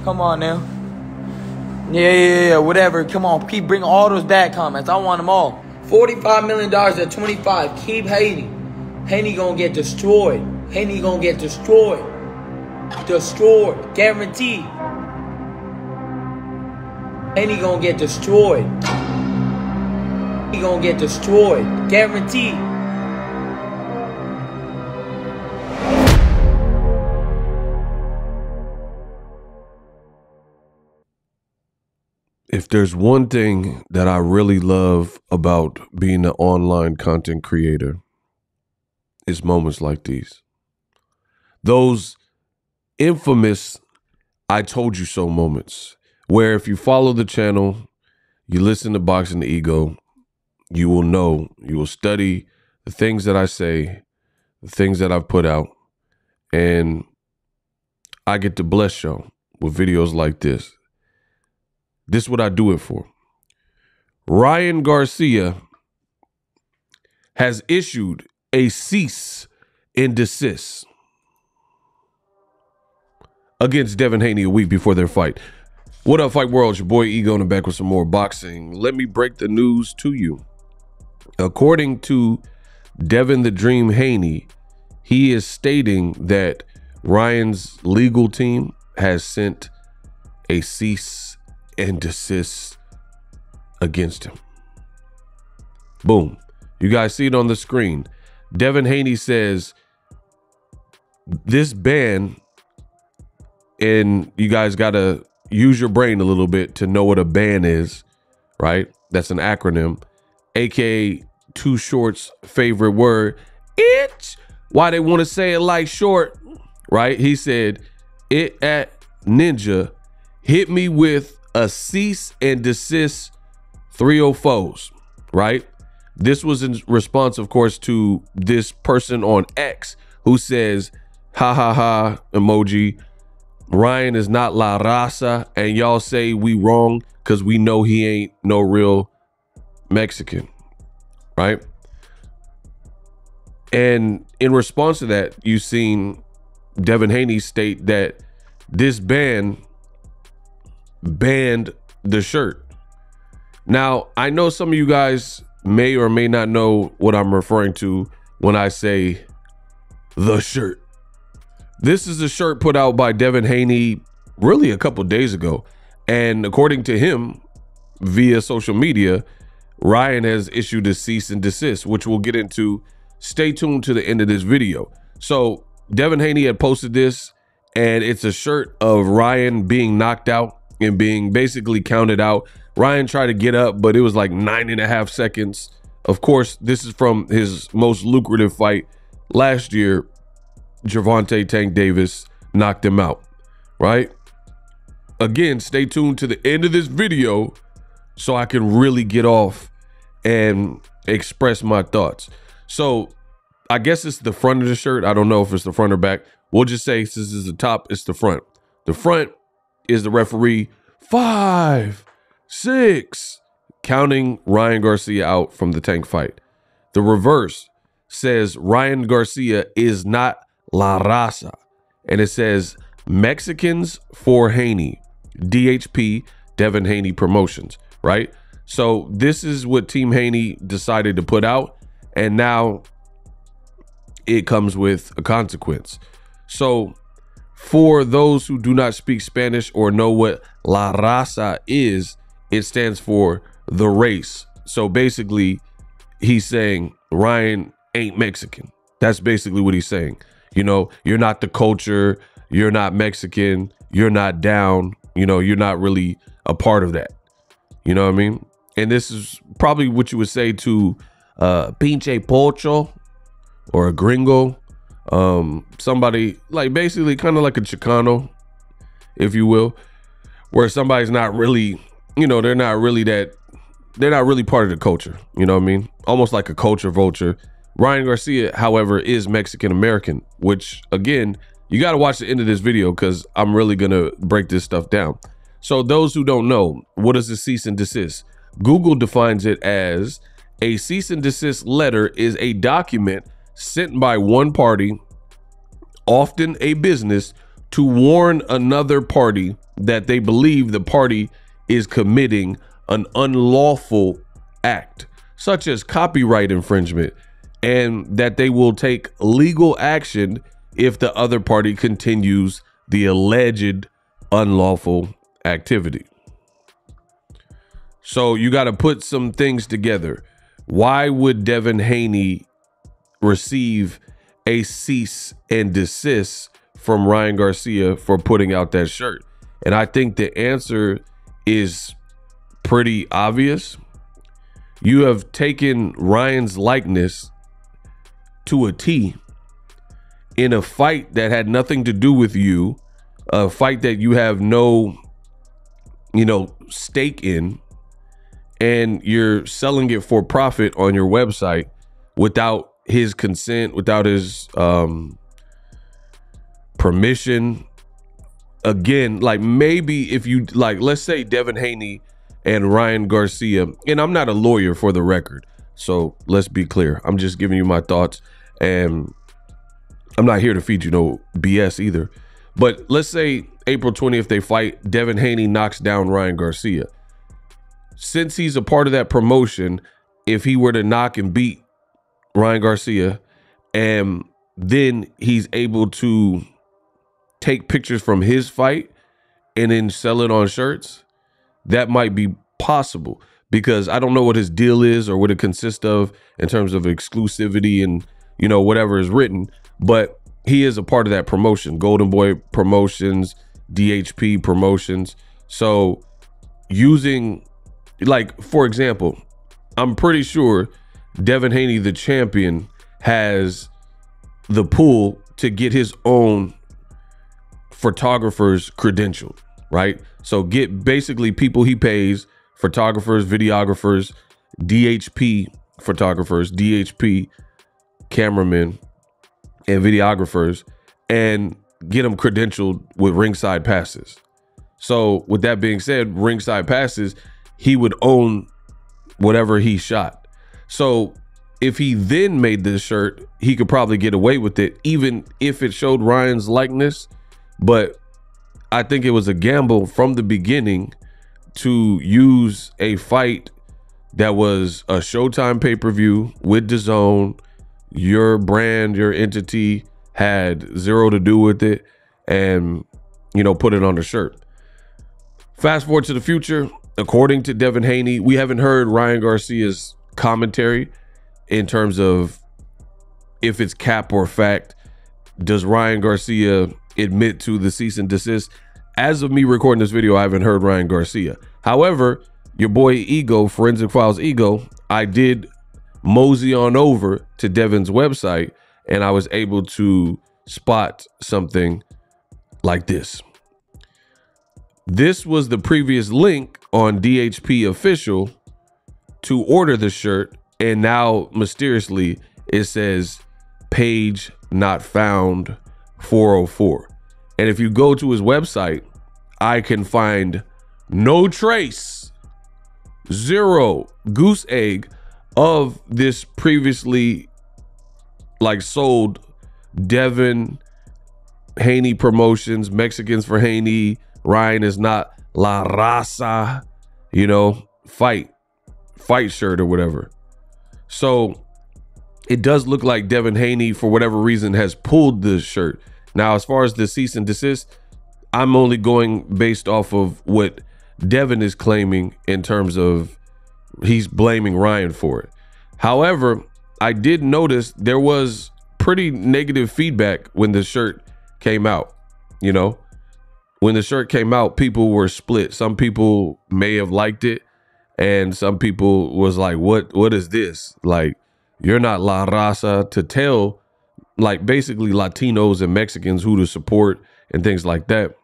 Come on now. Yeah, whatever. Come on, keep bringing all those bad comments. I want them all. $45 million at 25. Keep hating. Haney gonna get destroyed. Haney gonna get destroyed. Destroyed. Guaranteed. Haney gonna get destroyed. He gonna get destroyed. Guaranteed. If there's one thing that I really love about being an online content creator, it's moments like these. Those infamous I told you so moments where if you follow the channel, you listen to Boxingego, you will know, you will study the things that I say, the things that I've put out, and I get to bless y'all with videos like this. This is what I do it for. Ryan Garcia has issued a cease and desist against Devin Haney a week before their fight. What up, Fight World? It's your boy Ego, and I'm back with some more boxing. Let me break the news to you. According to Devin the Dream Haney, he is stating that Ryan's legal team has sent a cease and desist against him. Boom. You guys see it on the screen. Devin Haney says this ban, and you guys got to use your brain a little bit to know what a ban is, right? That's an acronym, aka Too Short's favorite word, itch. Why they want to say it like short, right? He said, it at Ninja hit me with a cease and desist 304s, right? This was in response, of course, to this person on X who says, ha ha ha emoji, Ryan is not La Raza, and y'all say we wrong because we know he ain't no real Mexican, right? And in response to that, you've seen Devin Haney state that this ban banned the shirt. Now, I know some of you guys may or may not know what I'm referring to when I say the shirt. This is a shirt put out by Devin Haney really a couple days ago. And according to him, via social media, Ryan has issued a cease and desist, which we'll get into. Stay tuned to the end of this video. So Devin Haney had posted this, and it's a shirt of Ryan being knocked out and being basically counted out. Ryan tried to get up, but it was like 9.5 seconds. Of course, this is from his most lucrative fight last year. Gervonta Tank Davis knocked him out, right? Again, stay tuned to the end of this video so I can really get off and express my thoughts. So I guess it's the front of the shirt. I don't know if it's the front or back. We'll just say since it's the top, it's the front. The front is the referee 5, 6, counting Ryan Garcia out from the Tank fight. The reverse says Ryan Garcia is not La Raza, and it says Mexicans for Haney, DHP, Devin Haney Promotions, right? So this is what Team Haney decided to put out, and now it comes with a consequence. So for those who do not speak Spanish or know what La Raza is, it stands for the race. So basically, he's saying Ryan ain't Mexican. That's basically what he's saying. You know, you're not the culture, you're not Mexican, you're not down, you know, you're not really a part of that. You know what I mean? And this is probably what you would say to pinche pocho or a gringo. Somebody like basically kind of like a Chicano, if you will, where somebody's not really, you know, they're not really part of the culture. You know what I mean? Almost like a culture vulture. Ryan Garcia, however, is Mexican American, which again, you got to watch the end of this video because I'm really going to break this stuff down. So those who don't know, what is a cease and desist? Google defines it as a cease and desist letter is a document sent by one party, often a business, to warn another party that they believe the party is committing an unlawful act, such as copyright infringement, and that they will take legal action if the other party continues the alleged unlawful activity. So you got to put some things together. Why would Devin Haney receive a cease and desist from Ryan Garcia for putting out that shirt? And I think the answer is pretty obvious. You have taken Ryan's likeness to a T in a fight that had nothing to do with you, a fight that you have no, stake in, and you're selling it for profit on your website without his consent, without his permission. Again, like, maybe if you, like, let's say Devin Haney and Ryan Garcia, and I'm not a lawyer for the record, so let's be clear. I'm just giving you my thoughts, and I'm not here to feed you no BS either. But let's say April 20th they fight, Devin Haney knocks down Ryan Garcia. Since he's a part of that promotion, if he were to knock and beat Ryan Garcia, and then he's able to take pictures from his fight and then sell it on shirts, that might be possible, because I don't know what his deal is or what it consists of in terms of exclusivity and, whatever is written, but he is a part of that promotion, Golden Boy Promotions, DHP Promotions. So using, like, for example, I'm pretty sure Devin Haney, the champion, has the pull to get his own photographer's credential, right? So get basically people he pays, photographers, videographers, DHP photographers, DHP cameramen, and videographers, and get them credentialed with ringside passes. So with that being said, ringside passes, he would own whatever he shot. So if he then made this shirt, he could probably get away with it, even if it showed Ryan's likeness. But I think it was a gamble from the beginning to use a fight that was a Showtime pay-per-view with DAZN. Your brand, your entity had zero to do with it, and, put it on the shirt. Fast forward to the future. According to Devin Haney, we haven't heard Ryan Garcia's commentary in terms of if it's cap or fact. Does Ryan Garcia admit to the cease and desist? As of me recording this video, I haven't heard Ryan Garcia. However, your boy Ego, Forensic Files Ego, I did mosey on over to Devin's website, and I was able to spot something like this. This was the previous link on DHP Official to order the shirt, and now mysteriously it says page not found 404. And if you go to his website, I can find no trace, zero goose egg of this previously sold Devin Haney Promotions, Mexicans for Haney, Ryan is not La Raza, fight shirt or whatever. So it does look like Devin Haney, for whatever reason, has pulled this shirt. Now, as far as the cease and desist, I'm only going based off of what Devin is claiming in terms of he's blaming Ryan for it. However, I did notice there was pretty negative feedback when the shirt came out. When the shirt came out, people were split. Some people may have liked it, and some people was like, what is this? Like, you're not La Raza to tell, basically Latinos and Mexicans who to support and things like that.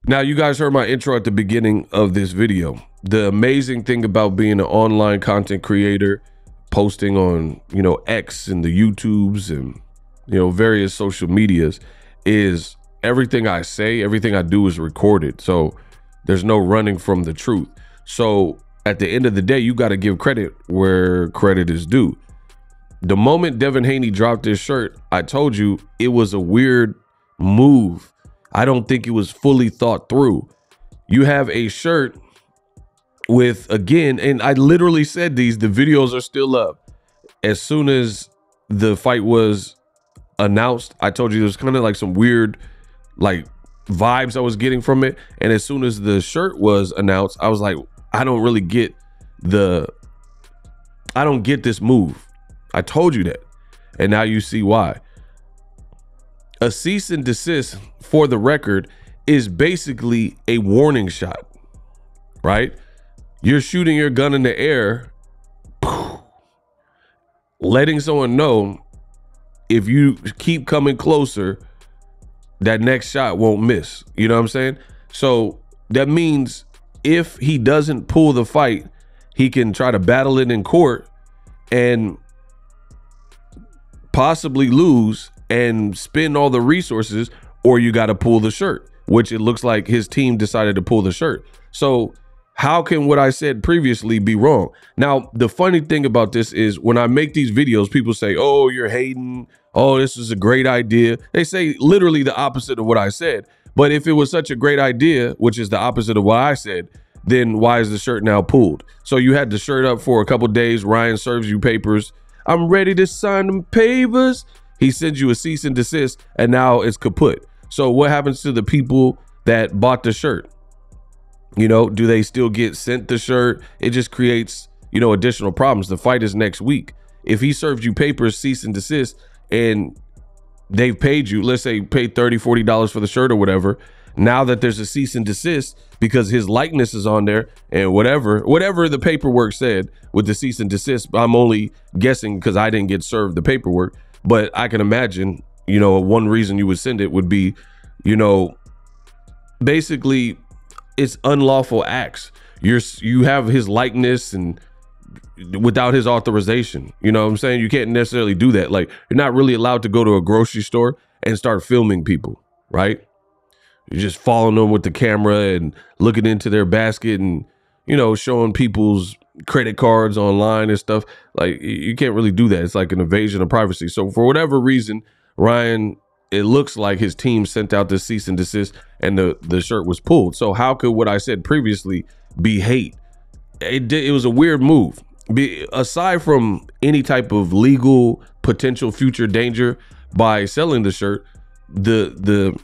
Now, you guys heard my intro at the beginning of this video. The amazing thing about being an online content creator, posting on, X and the YouTubes and, various social medias, is everything I say, everything I do is recorded. So there's no running from the truth. So at the end of the day, you got to give credit where credit is due. The moment Devin Haney dropped his shirt, I told you it was a weird move. I don't think it was fully thought through. You have a shirt with, again, and I literally said the videos are still up. As soon as the fight was announced, I told you there was kind of like some weird like vibes I was getting from it. And as soon as the shirt was announced, I was like, I don't get this move. I told you that. And now you see why. A cease and desist, for the record, is basically a warning shot, right? You're shooting your gun in the air, letting someone know if you keep coming closer, that next shot won't miss. You know what I'm saying? So that means if he doesn't pull the fight, he can try to battle it in court and possibly lose and spend all the resources, or you got to pull the shirt, which it looks like his team decided to pull the shirt. So how can what I said previously be wrong? Now, the funny thing about this is when I make these videos, people say, oh, you're hating. Oh, this is a great idea. They say literally the opposite of what I said. But if it was such a great idea, which is the opposite of what I said, then why is the shirt now pulled? So you had the shirt up for a couple days. Ryan serves you papers. I'm ready to sign them papers. He sends you a cease and desist, and now it's kaput. So what happens to the people that bought the shirt? You know, do they still get sent the shirt? It just creates, you know, additional problems. The fight is next week. If he served you papers, cease and desist, and they've paid you, let's say paid $30, $40 for the shirt or whatever. Now that there's a cease and desist because his likeness is on there and whatever the paperwork said with the cease and desist, I'm only guessing because I didn't get served the paperwork, but I can imagine, you know, one reason you would send it would be, you know, basically it's unlawful acts. You have his likeness and without his authorization, you know what I'm saying? You can't necessarily do that. Like, you're not really allowed to go to a grocery store and start filming people, right? You're just following them with the camera and looking into their basket and, you know, showing people's credit cards online and stuff. Like, you can't really do that. It's like an invasion of privacy. So for whatever reason, Ryan, it looks like his team sent out the cease and desist and the shirt was pulled. So how could what I said previously be hate? It was a weird move. Aside from any type of legal potential future danger by selling the shirt, the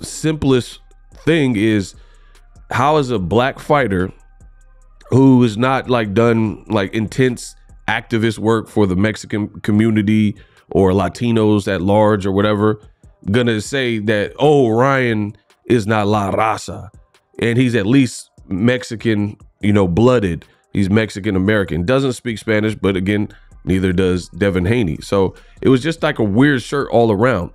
simplest thing is, how is a black fighter who is not like done like intense activist work for the Mexican community or Latinos at large or whatever gonna say that, oh, Ryan is not La Raza and he's at least Mexican, you know, blooded? He's Mexican American, doesn't speak Spanish, but again, neither does Devin Haney. So it was just like a weird shirt all around.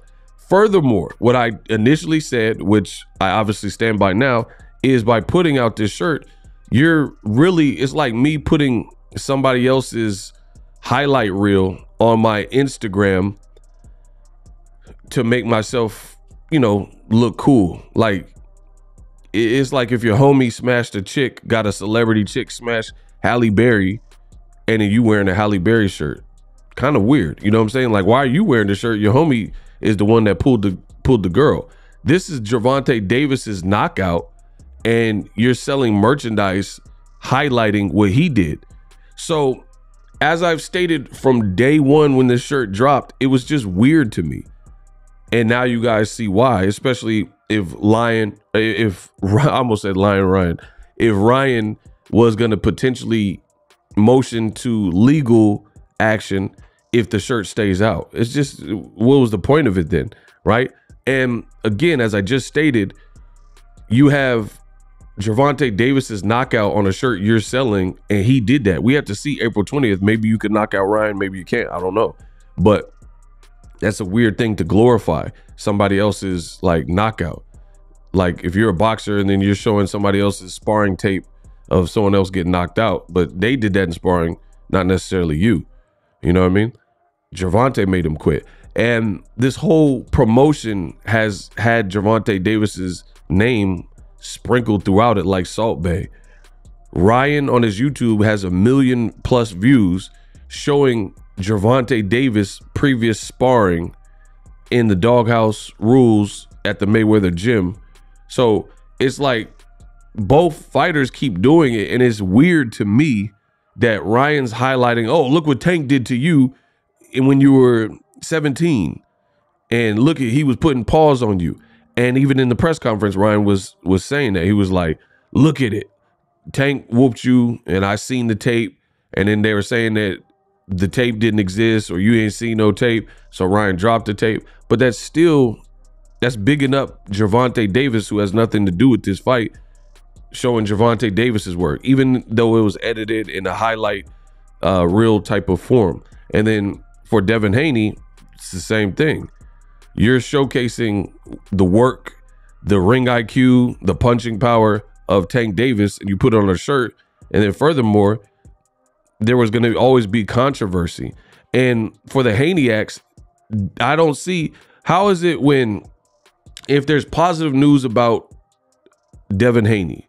Furthermore, what I initially said, which I obviously stand by now, is by putting out this shirt, it's like me putting somebody else's highlight reel on my Instagram to make myself, you know, look cool. Like, it's like if your homie smashed a chick, got a celebrity chick smash Halle Berry, and then you wearing a Halle Berry shirt. Kind of weird. You know what I'm saying? Like, why are you wearing the shirt? Your homie is the one that pulled the girl. This is Gervonta Davis's knockout, and you're selling merchandise highlighting what he did. So as I've stated from day one when this shirt dropped, it was just weird to me. And now you guys see why, especially if Ryan was going to potentially motion to legal action if the shirt stays out. It's just, what was the point of it then, right? And again, as I just stated, you have Gervonta Davis's knockout on a shirt you're selling, and he did that. We have to see April 20th. Maybe you could knock out Ryan, maybe you can't. I don't know. But that's a weird thing to glorify somebody else's like knockout. Like, if you're a boxer and then you're showing somebody else's sparring tape of someone else getting knocked out, but they did that in sparring, not necessarily you. You know what I mean? Gervonta made him quit. And this whole promotion has had Gervonta Davis's name sprinkled throughout it like Salt Bae. Ryan on his YouTube has 1 million+ views showing Gervonta Davis previous sparring in the doghouse rules at the Mayweather gym. So it's like both fighters keep doing it, and it's weird to me that Ryan's highlighting, oh, look what Tank did to you when you were 17, and look at, he was putting paws on you. And even in the press conference, Ryan was saying that. He was like, look at it, Tank whooped you, and I seen the tape. And then they were saying that the tape didn't exist, or you ain't seen no tape, so Ryan dropped the tape. But that's bigging up Gervonta Davis, who has nothing to do with this fight, showing Gervonta Davis's work, even though it was edited in a highlight reel type of form. And then for Devin Haney, it's the same thing. You're showcasing the work, the ring IQ, the punching power of Tank Davis, and you put it on a shirt. And then furthermore, there was going to always be controversy. And for the Haneyacks, I don't see, how is it when, if there's positive news about Devin Haney,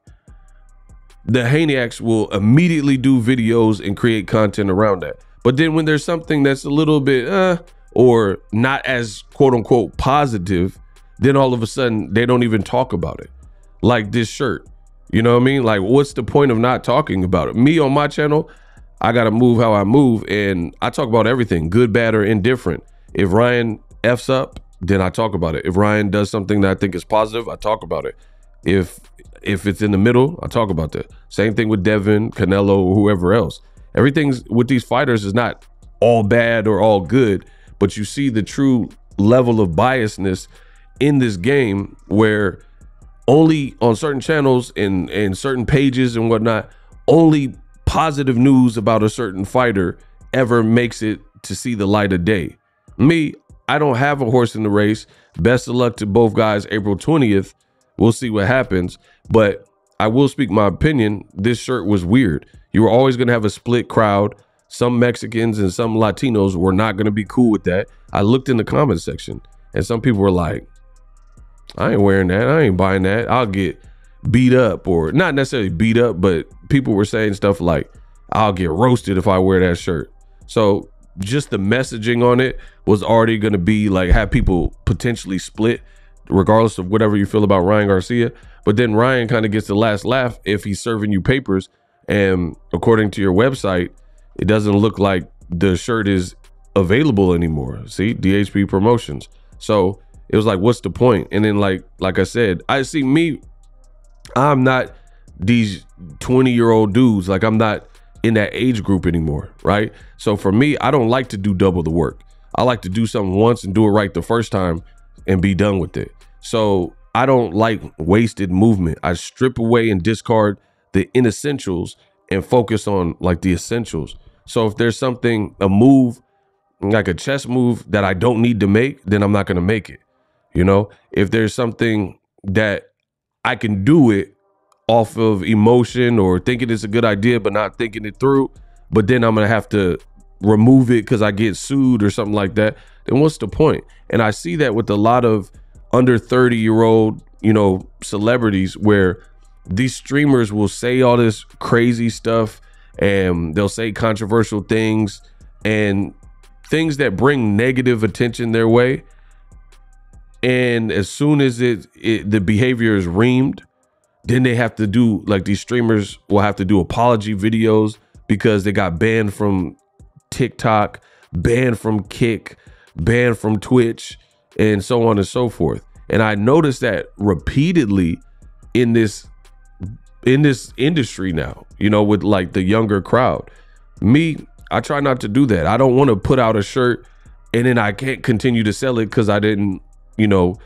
the Haneyacks will immediately do videos and create content around that. But then when there's something that's a little bit or not as quote unquote positive, then all of a sudden they don't even talk about it. Like this shirt, you know what I mean? Like, what's the point of not talking about it? Me on my channel, I got to move how I move, and I talk about everything, good, bad, or indifferent. If Ryan F's up, then I talk about it. If Ryan does something that I think is positive, I talk about it. If it's in the middle, I talk about that. Same thing with Devin, Canelo, or whoever else. Everything's with these fighters is not all bad or all good, but you see the true level of biasness in this game, where only on certain channels and certain pages and whatnot, only positive news about a certain fighter ever makes it to see the light of day. Me, I don't have a horse in the race. Best of luck to both guys April 20th. We'll see what happens, but I will speak my opinion. This shirt was weird. You were always going to have a split crowd. Some Mexicans and some Latinos were not going to be cool with that. I looked in the comment section, and some people were like, I ain't wearing that. I ain't buying that. I'll get beat up, or not necessarily beat up, but people were saying stuff like, I'll get roasted if I wear that shirt. So just the messaging on it was already going to be like, have people potentially split, regardless of whatever you feel about Ryan Garcia. But then Ryan kind of gets the last laugh if he's serving you papers. And according to your website, it doesn't look like the shirt is available anymore. See, DHP Promotions. So it was like, what's the point? And then like I said, I see me, I'm not these 20-year-old dudes. Like, I'm not in that age group anymore, right? So for me, I don't like to do double the work. I like to do something once and do it right the first time and be done with it. So I don't like wasted movement. I strip away and discard the inessentials and focus on like the essentials. So if there's something, a move, like a chess move that I don't need to make, then I'm not going to make it. You know, if there's something that I can do it off of emotion or thinking it's a good idea, but not thinking it through, but then I'm going to have to remove it because I get sued or something like that, then what's the point? And I see that with a lot of under 30-year-old, you know, celebrities, where these streamers will say all this crazy stuff and they'll say controversial things and things that bring negative attention their way. And as soon as the behavior is reamed, then they have to do, like, these streamers will have to do apology videos because they got banned from TikTok, banned from Kick, banned from Twitch, and so on and so forth. And I noticed that repeatedly in this industry now, you know, with like the younger crowd. Me, I try not to do that. I don't want to put out a shirt and then I can't continue to sell it because I didn't, you know,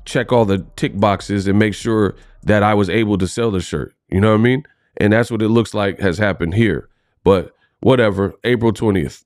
check all the tick boxes and make sure that I was able to sell the shirt. You know what I mean? And that's what it looks like has happened here. But whatever, April 20th.